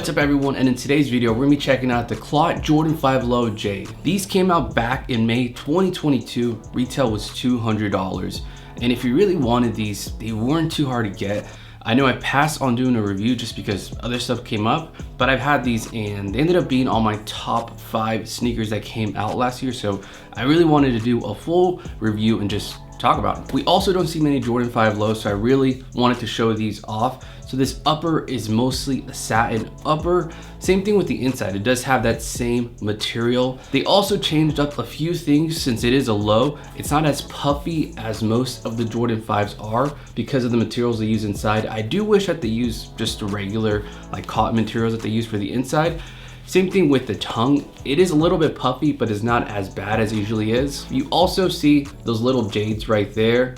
What's up everyone, and in today's video we're going to be checking out the CLOT Jordan 5 Low Jade. These came out back in May 2022, retail was $200, and if you really wanted these, they weren't too hard to get. I know I passed on doing a review just because other stuff came up, but I've had these and they ended up being on my top 5 sneakers that came out last year, so I really wanted to do a full review and just talk about them. We also don't see many Jordan 5 Lows, so I really wanted to show these off. So this upper is mostly a satin upper. Same thing with the inside, it does have that same material. They also changed up a few things since it is a low. It's not as puffy as most of the Jordan 5s are because of the materials they use inside. I do wish that they use just the regular like cotton materials that they use for the inside. Same thing with the tongue. It is a little bit puffy, but it's not as bad as it usually is. You also see those little jades right there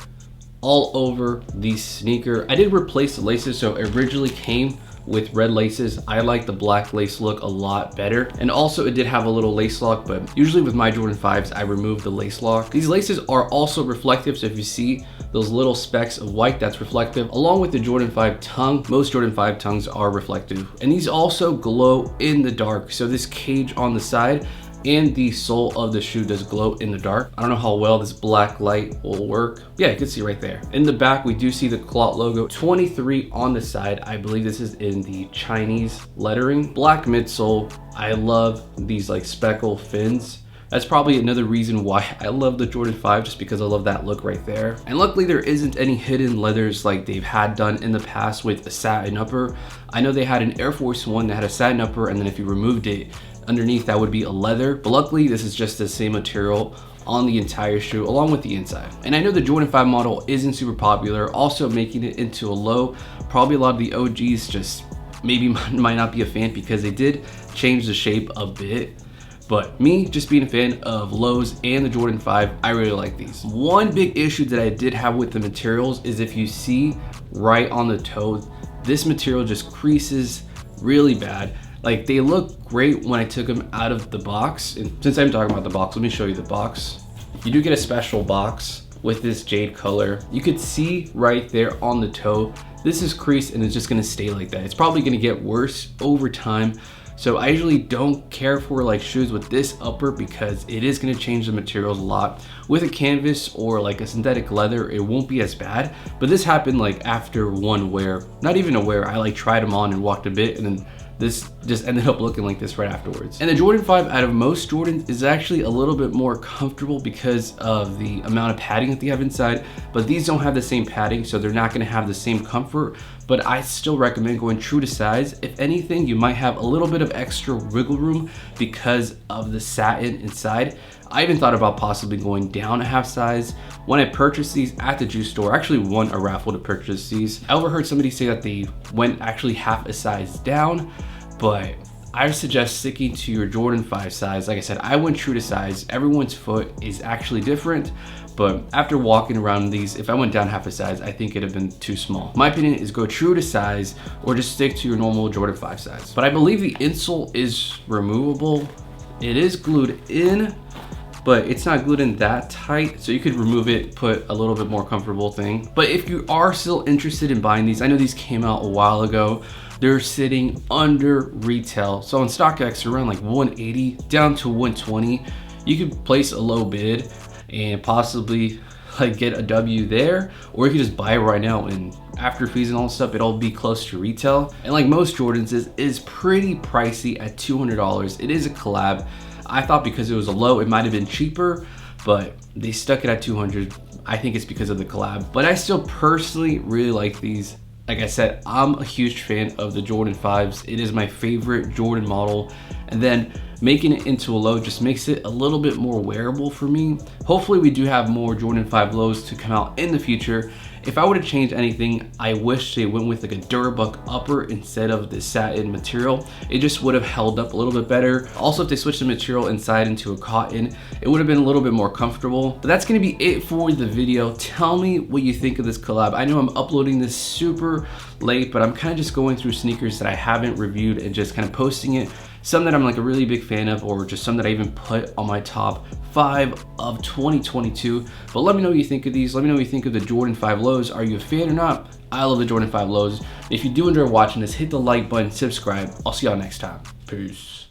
all over the sneaker. I did replace the laces, so it originally came with red laces. I like the black lace look a lot better. And also it did have a little lace lock, but usually with my Jordan 5s, I remove the lace lock. These laces are also reflective, so if you see those little specks of white, that's reflective. Along with the Jordan 5 tongue, most Jordan 5 tongues are reflective. And these also glow in the dark. So this cage on the side and the sole of the shoe does glow in the dark. I don't know how well this black light will work. Yeah, you can see right there. In the back, we do see the CLOT logo, 23 on the side. I believe this is in the Chinese lettering. Black midsole. I love these like speckle fins. That's probably another reason why I love the Jordan 5, just because I love that look right there. And luckily there isn't any hidden leathers like they've had done in the past with a satin upper. I know they had an Air Force One that had a satin upper, and then if you removed it, underneath that would be a leather, but luckily this is just the same material on the entire shoe along with the inside. And I know the Jordan 5 model isn't super popular, also making it into a low. Probably a lot of the OGs just maybe might not be a fan because they did change the shape a bit. But me, just being a fan of lows and the Jordan 5, I really like these. One big issue that I did have with the materials is if you see right on the toe, this material just creases really bad. Like they look great when I took them out of the box. And since I'm talking about the box, let me show you the box. You do get a special box with this jade color. You could see right there on the toe, this is creased and it's just gonna stay like that. It's probably gonna get worse over time. So I usually don't care for like shoes with this upper because it is gonna change the materials a lot. With a canvas or like a synthetic leather, it won't be as bad. But this happened like after one wear, not even a wear. I like tried them on and walked a bit, and then this just ended up looking like this right afterwards. And the Jordan 5 out of most Jordans is actually a little bit more comfortable because of the amount of padding that they have inside, but these don't have the same padding, so they're not gonna have the same comfort. But I still recommend going true to size. If anything, you might have a little bit of extra wiggle room because of the satin inside. I even thought about possibly going down a half size. When I purchased these at the juice store, I actually won a raffle to purchase these. I overheard somebody say that they went actually half a size down, but I suggest sticking to your Jordan 5 size. Like I said, I went true to size. Everyone's foot is actually different, but after walking around these, if I went down half a size, I think it'd have been too small. My opinion is go true to size or just stick to your normal Jordan 5 size. But I believe the insole is removable. It is glued in, but it's not glued in that tight, so you could remove it, put a little bit more comfortable thing. But if you are still interested in buying these, I know these came out a while ago, they're sitting under retail. So on StockX, around like 180 down to 120. You could place a low bid and possibly like get a W there, or you could just buy it right now, and after fees and all stuff, it'll be close to retail. And like most Jordans, it is pretty pricey at $200. It is a collab. I thought because it was a low, it might have been cheaper, but they stuck it at 200. I think it's because of the collab, but I still personally really like these. Like I said, I'm a huge fan of the Jordan 5s. It is my favorite Jordan model. And then making it into a low just makes it a little bit more wearable for me. Hopefully we do have more Jordan 5 lows to come out in the future. If I were to change anything, I wish they went with like a Durabuck upper instead of the satin material. It just would have held up a little bit better. Also, if they switched the material inside into a cotton, it would have been a little bit more comfortable. But that's gonna be it for the video. Tell me what you think of this collab. I know I'm uploading this super late, but I'm kind of just going through sneakers that I haven't reviewed and just kind of posting it. some that I'm like a really big fan of, or just some that I even put on my top 5 of 2022. But let me know what you think of these. Let me know what you think of the Jordan 5 lows. Are you a fan or not? I love the Jordan 5 lows. If you do enjoy watching this, hit the like button, subscribe. I'll see y'all next time. Peace.